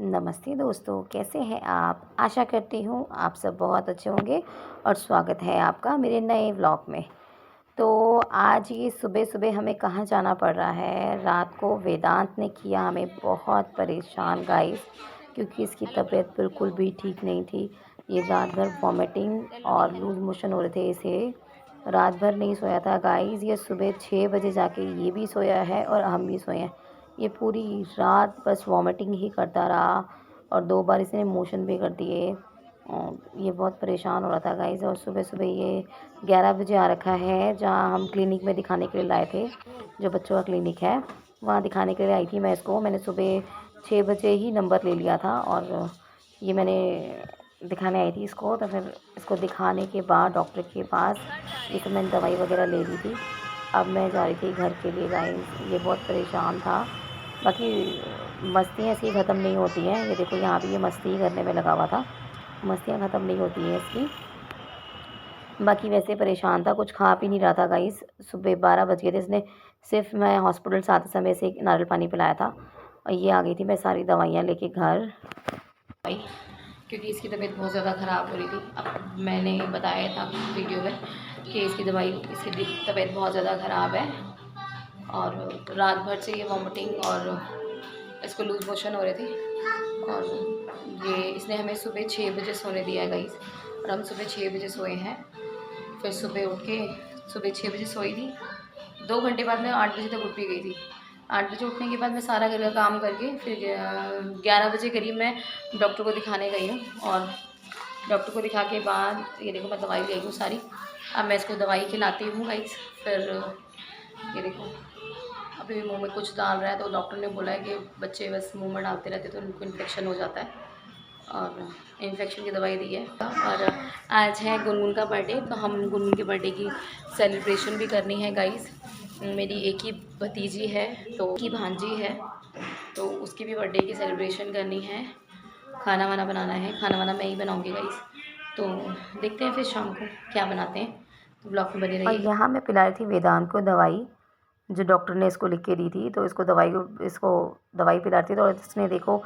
नमस्ते दोस्तों, कैसे हैं आप? आशा करती हूँ आप सब बहुत अच्छे होंगे और स्वागत है आपका मेरे नए व्लॉग में। तो आज ये सुबह-सुबह हमें कहाँ जाना पड़ रहा है, रात को वेदांत ने किया हमें बहुत परेशान गाइस, क्योंकि इसकी तबीयत बिल्कुल भी ठीक नहीं थी। ये रात भर वॉमिटिंग और लूज़ मोशन हो रहे थे इसे, रात भर नहीं सोया था गाइस। ये सुबह 6 बजे जाके ये भी सोया है और हम भी सोए हैं। ये पूरी रात बस वॉमिटिंग ही करता रहा और 2 बार इसने मोशन भी कर दिए। ये बहुत परेशान हो रहा था गाइस और सुबह-सुबह ये 11 बजे आ रखा है, जहाँ हम क्लिनिक में दिखाने के लिए लाए थे, जो बच्चों का क्लिनिक है, वहाँ दिखाने के लिए आई थी मैं इसको। मैंने सुबह 6 बजे ही नंबर ले लिया था और ये मैंने दिखाने आई थी इसको। तो फिर इसको दिखाने के बाद डॉक्टर के पास ये सब मैंने दवाई वगैरह ले ली थी। अब मैं जा रही थी घर के लिए गाइस। ये बहुत परेशान था। बाकी मस्तियाँ इसकी ख़त्म नहीं होती हैं। ये देखो यहाँ भी ये मस्ती करने में लगा हुआ था। मस्तियाँ ख़त्म नहीं होती हैं इसकी। बाकी वैसे परेशान था, कुछ खा पी नहीं रहा था गाइस। सुबह 12 बज गए थे, इसने सिर्फ मैं हॉस्पिटल से आते समय से एक नारियल पानी पिलाया था और ये आ गई थी मैं सारी दवाइयाँ लेके घर, क्योंकि इसकी तबीयत बहुत ज़्यादा ख़राब हो रही थी। अब मैंने बताया था वीडियो में कि इसकी तबीयत बहुत ज़्यादा ख़राब है और रात भर से ये वॉमिटिंग और इसको लूज़ मोशन हो रहे थे। और ये इसने हमें सुबह 6 बजे सोने दिया है गाइस, और हम सुबह 6 बजे सोए हैं। फिर सुबह उठ के सुबह 6 बजे सोई थी, 2 घंटे बाद मैं 8 बजे तक उठ भी गई थी। 8 बजे उठने के बाद मैं सारा घर का काम करके फिर 11 बजे करीब मैं डॉक्टर को दिखाने गई हूँ। और डॉक्टर को दिखा के बाद ये देखो मैं दवाई ले आई हूँ सारी। अब मैं इसको दवाई खिलाती हूँ गाइस। फिर ये देखो अभी भी मुंह में कुछ डाल रहा है, तो डॉक्टर ने बोला है कि बच्चे बस मुंह में डालते रहते तो उनको इन्फेक्शन हो जाता है, और इन्फेक्शन की दवाई दी है। और आज है गुनगुन का बर्थडे, तो हम गुनगुन के बर्थडे की सेलिब्रेशन भी करनी है गाइस। मेरी एक ही भतीजी है, तो की भांजी है, तो उसकी भी बर्थडे की सेलिब्रेशन करनी है। खाना वाना बनाना है, खाना वाना मैं ही बनाऊँगी गाइस। तो देखते हैं फिर शाम को क्या बनाते हैं, तो ब्लॉग में बने रहिए। और यहाँ मैं पिला रही थी वेदांत को दवाई, जो डॉक्टर ने इसको लिख के दी थी। तो इसको दवाई पिला रही थी, तो इसने देखो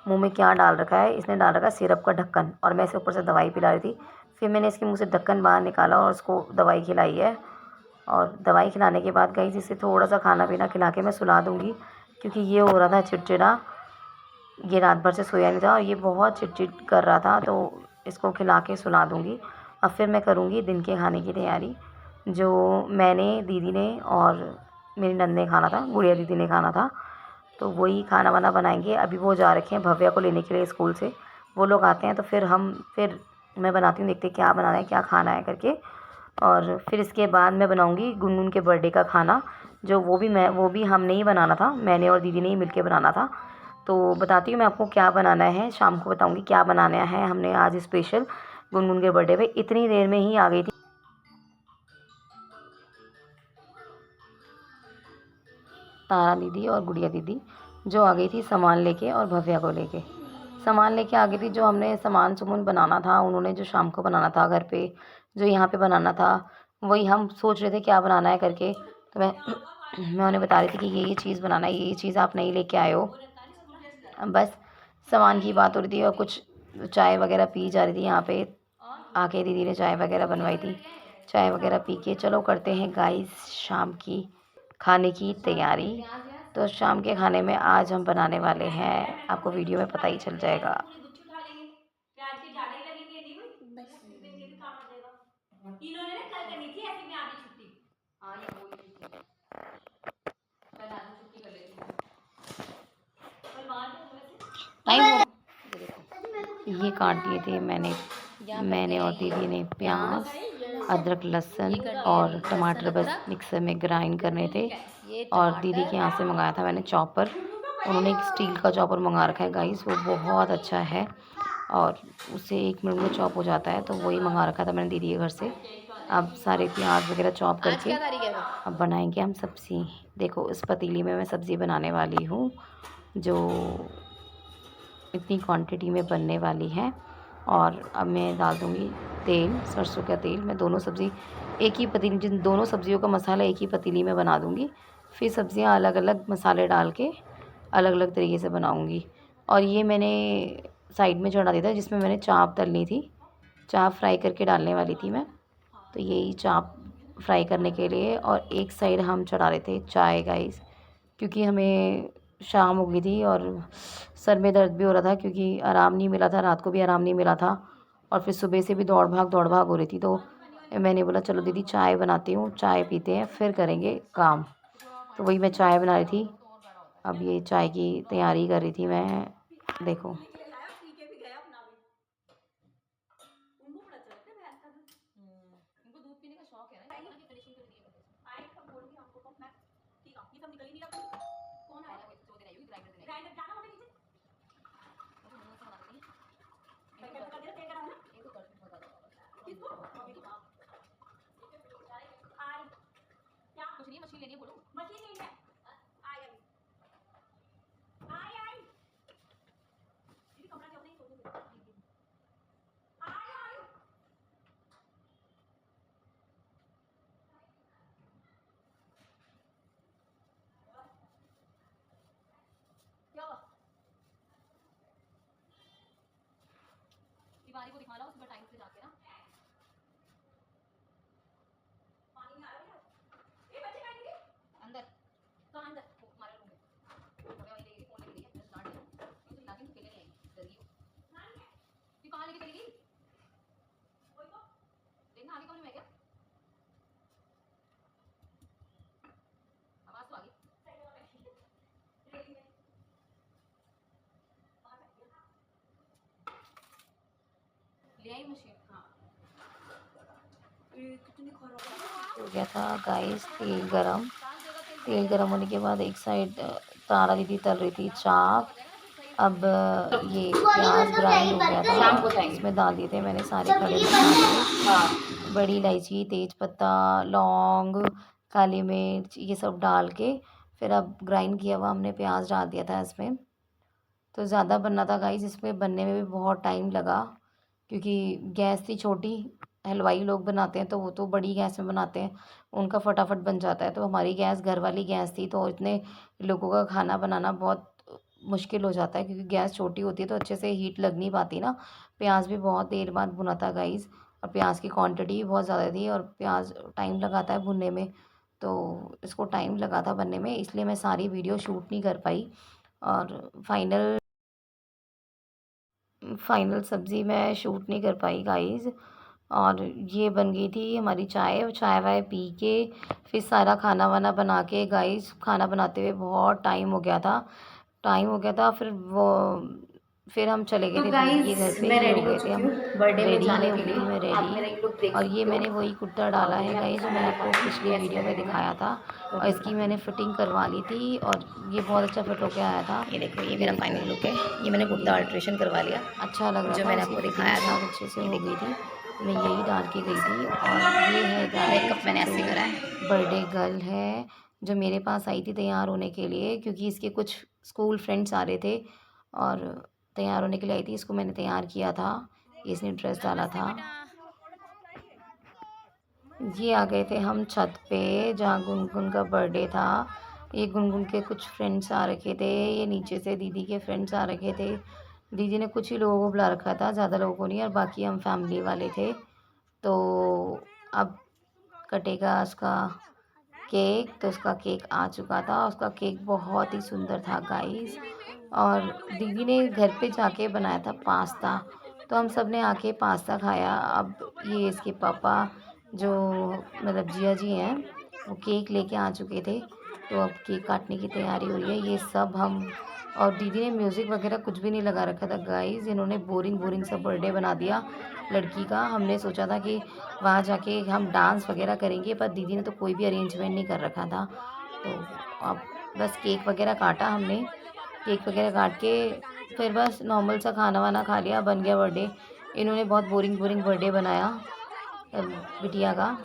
मुंह में क्या डाल रखा है। इसने डाल रखा है सिरप का ढक्कन, और मैं इसे ऊपर से दवाई पिला रही थी। फिर मैंने इसके मुंह से ढक्कन बाहर निकाला और उसको दवाई खिलाई है। और दवाई खिलाने के बाद गाइस इसे थोड़ा सा खाना पीना खिला के मैं सुला दूँगी, क्योंकि ये हो रहा था चिड़चिड़ा। ये रात भर से सोया नहीं था और ये बहुत चिड़चिड़ कर रहा था, तो इसको खिला के सुला दूँगी। अब फिर मैं करूँगी दिन के खाने की तैयारी, जो मैंने, दीदी ने और मेरी नंद ने खाना था, गुड़िया दीदी ने खाना था। तो वही खाना वाना बनाएंगे। अभी वो जा रखे हैं भव्या को लेने के लिए स्कूल से। वो लोग आते हैं तो फिर मैं बनाती हूँ, देखते क्या बनाना है, क्या खाना है करके। और फिर इसके बाद मैं बनाऊँगी गुनगुन के बर्थडे का खाना, जो वो भी हमने ही बनाना था, मैंने और दीदी ने ही मिलके बनाना था। तो बताती हूँ मैं आपको क्या बनाना है, शाम को बताऊँगी क्या बनाना है हमने आज स्पेशल गुनगुन के बर्थडे पे। इतनी देर में ही आ गई थी तारा दीदी और गुड़िया दीदी, जो आ गई थी सामान लेके और भव्या को लेके। सामान लेके आ गई थी, जो हमने सामान सुमन बनाना था, उन्होंने जो शाम को बनाना था घर पे, जो यहाँ पे बनाना था, वही हम सोच रहे थे क्या बनाना है करके। तो मैं उन्हें बता रही थी कि ये चीज़ बनाना है, ये चीज़ आप नहीं लेके आए हो। बस सामान की बात हो रही थी और कुछ चाय वगैरह पी जा रही थी। यहाँ पे आके दीदी ने चाय वगैरह बनवाई थी। चाय वगैरह पी के चलो करते हैं गाइस शाम की खाने की तैयारी। तो शाम के खाने में आज हम बनाने वाले हैं, आपको वीडियो में पता ही चल जाएगा। इन्होंने ना कल करनी थी ऐसे में आधी छुट्टी। हाँ ये बोल रही थी कल आधी छुट्टी कर लेती हूँ। कल बाहर जाओ वैसे टाइम हो। ये काट दिए थे मैंने और दीदी ने प्याज, अदरक, लहसुन और टमाटर बस मिक्सर में ग्राइंड करने थे। और दीदी के यहाँ से मंगाया था मैंने चॉपर। उन्होंने एक स्टील का चॉपर मंगा रखा है गाइस, वो बहुत अच्छा है और उससे 1 मिनट में चॉप हो जाता है। तो वही मंगा रखा था मैंने दीदी के घर से। अब सारे प्याज वगैरह चॉप करके अब बनाएंगे हम सब्ज़ी। देखो इस पतीली में मैं सब्ज़ी बनाने वाली हूँ, जो इतनी क्वांटिटी में बनने वाली है। और अब मैं डाल दूँगी तेल, सरसों का तेल। मैं दोनों सब्ज़ी एक ही पतीली, जिन दोनों सब्ज़ियों का मसाला एक ही पतीली में बना दूँगी। फिर सब्ज़ियाँ अलग अलग मसाले डाल के अलग अलग तरीके से बनाऊँगी। और ये मैंने साइड में चढ़ा दिया था जिसमें मैंने चाप तलनी थी, चाप फ्राई करके डालने वाली थी मैं। तो यही चाप फ्राई करने के लिए, और एक साइड हम चढ़ा रहे थे चाय गाइस, क्योंकि हमें शाम हो गई थी और सर में दर्द भी हो रहा था, क्योंकि आराम नहीं मिला था, रात को भी आराम नहीं मिला था, और फिर सुबह से भी दौड़ भाग हो रही थी। तो मैंने बोला चलो दीदी चाय बनाती हूँ, चाय पीते हैं फिर करेंगे काम। तो वही मैं चाय बना रही थी। अब ये चाय की तैयारी कर रही थी मैं, देखो। हो गया था गाइस तेल गरम होने के बाद एक साइड तारा दीदी तल रही थी चाप। अब ये प्याज ग्राइंड हो गया था, इसमें डाल दिए थे मैंने सारे खड़े मसाले, बड़ी इलायची, तेज पत्ता, लौंग, काली मिर्च, ये सब डाल के फिर अब ग्राइंड किया हुआ हमने प्याज डाल दिया था इसमें। तो ज़्यादा बनना था गाइस, इसमें बनने में भी बहुत टाइम लगा, क्योंकि गैस थी छोटी। हलवाई लोग बनाते हैं तो वो तो बड़ी गैस में बनाते हैं, उनका फटाफट बन जाता है। तो हमारी गैस घर वाली गैस थी, तो इतने लोगों का खाना बनाना बहुत मुश्किल हो जाता है, क्योंकि गैस छोटी होती है तो अच्छे से हीट लग नहीं पाती ना। प्याज भी बहुत देर बाद भुना था गाइस, और प्याज की क्वांटिटी भी बहुत ज़्यादा थी, और प्याज टाइम लगाता है भुनने में, तो इसको टाइम लगा था बनने में, इसलिए मैं सारी वीडियो शूट नहीं कर पाई। और फाइनल सब्ज़ी मैं शूट नहीं कर पाई गाइस। और ये बन गई थी हमारी चाय, चाय वाय पी के फिर सारा खाना वाना बना के गाइस, खाना बनाते हुए बहुत टाइम हो गया था। फिर हम चले गए थे दीदी के घर पे, ये हो गए थे हम रेडी, ये हो गई थी मैं रेडी। और ये मैंने वही कुर्ता डाला है गाइस जो मैंने आपको पिछली वीडियो में दिखाया था, और इसकी मैंने फिटिंग करवा ली थी, और ये बहुत अच्छा फिट होके आया था। ये देखो, ये मेरा फाइनल लुक है। ये मैंने कुर्ता अल्ट्रेशन करवा लिया, अच्छा लग रहा था, जो मैंने आपको दिखाया था, अच्छे से हो गई थी। मैं यही डाल के गई थी। और ये है मेकअप मैंने ऐसे करा है, बर्थडे गर्ल है जो मेरे पास आई थी तैयार होने के लिए, क्योंकि इसके कुछ स्कूल फ्रेंड्स आ रहे थे और तैयार होने के लिए आई थी। इसको मैंने तैयार किया था, इसने ड्रेस डाला था। ये आ गए थे हम छत पे जहाँ गुनगुन का बर्थडे था। ये गुनगुन के कुछ फ्रेंड्स आ रखे थे, ये नीचे से दीदी के फ्रेंड्स आ रखे थे। दीदी ने कुछ ही लोगों को बुला रखा था, ज़्यादा लोगों को नहीं, और बाकी हम फैमिली वाले थे। तो अब कटेगा उसका केक, तो उसका केक आ चुका था, उसका केक बहुत ही सुंदर था गाइस। और दीदी ने घर पे जाके बनाया था पास्ता, तो हम सब ने आके पास्ता खाया। अब ये इसके पापा जो मतलब जिया जी हैं, वो केक लेके आ चुके थे, तो अब केक काटने की तैयारी हुई है। ये सब हम, और दीदी ने म्यूज़िक वगैरह कुछ भी नहीं लगा रखा था गाइस, इन्होंने बोरिंग बोरिंग सा बर्थडे बना दिया लड़की का। हमने सोचा था कि वहाँ जाके हम डांस वगैरह करेंगे, पर दीदी ने तो कोई भी अरेंजमेंट नहीं कर रखा था। तो अब बस केक वगैरह काटा हमने, केक वगैरह काट के फिर बस नॉर्मल सा खाना वाना खा लिया, बन गया बर्थडे। इन्होंने बहुत बोरिंग बोरिंग बर्थडे बनाया बिटिया का।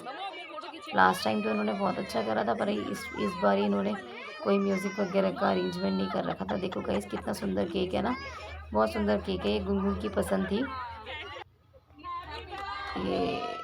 लास्ट टाइम तो इन्होंने बहुत अच्छा करा था, पर इस बार इन्होंने कोई म्यूज़िक वगैरह का अरेंजमेंट नहीं कर रखा था। देखो गाइस कितना सुंदर केक है ना, बहुत सुंदर केक है, ये गुनगुन की पसंद थी। ये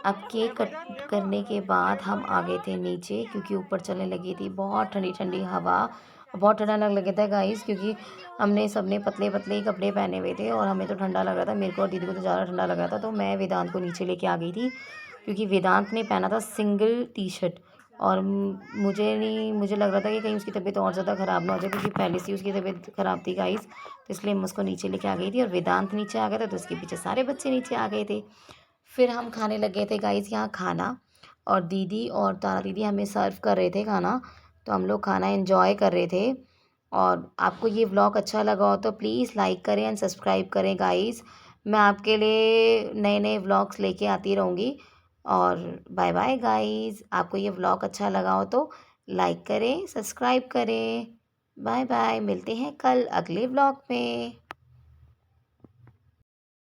अब केक कट करने के बाद हम आ गए थे नीचे, क्योंकि ऊपर चलने लगी थी बहुत ठंडी ठंडी हवा। बहुत ठंडा लगने लगा था गाइस, क्योंकि हमने सबने पतले पतले ही कपड़े पहने हुए थे और हमें तो ठंडा लग रहा था। मेरे को और दीदी को तो ज़्यादा ठंडा लग रहा था, तो मैं वेदांत को नीचे लेके आ गई थी, क्योंकि वेदांत ने पहना था सिंगल टी शर्ट। और मुझे लग रहा था कि कहीं उसकी तबीयत और ज़्यादा ख़राब ना हो जाए, क्योंकि पहले से ही उसकी तबीयत ख़राब थी गाइस। तो इसलिए मैं उसको नीचे लेके आ गई थी और वेदांत नीचे आ गया था, तो उसके पीछे सारे बच्चे नीचे आ गए थे। फिर हम खाने लग गए थे गाइस यहाँ खाना, और दीदी और तारा दीदी हमें सर्व कर रहे थे खाना, तो हम लोग खाना एंजॉय कर रहे थे। और आपको ये व्लॉग अच्छा लगा हो तो प्लीज़ लाइक करें एंड सब्सक्राइब करें गाइस। मैं आपके लिए नए नए व्लॉग्स लेके आती रहूँगी। और बाय बाय गाइस। आपको ये व्लॉग अच्छा लगा हो तो लाइक करें, सब्सक्राइब करें। बाय बाय, मिलते हैं कल अगले व्लॉग में।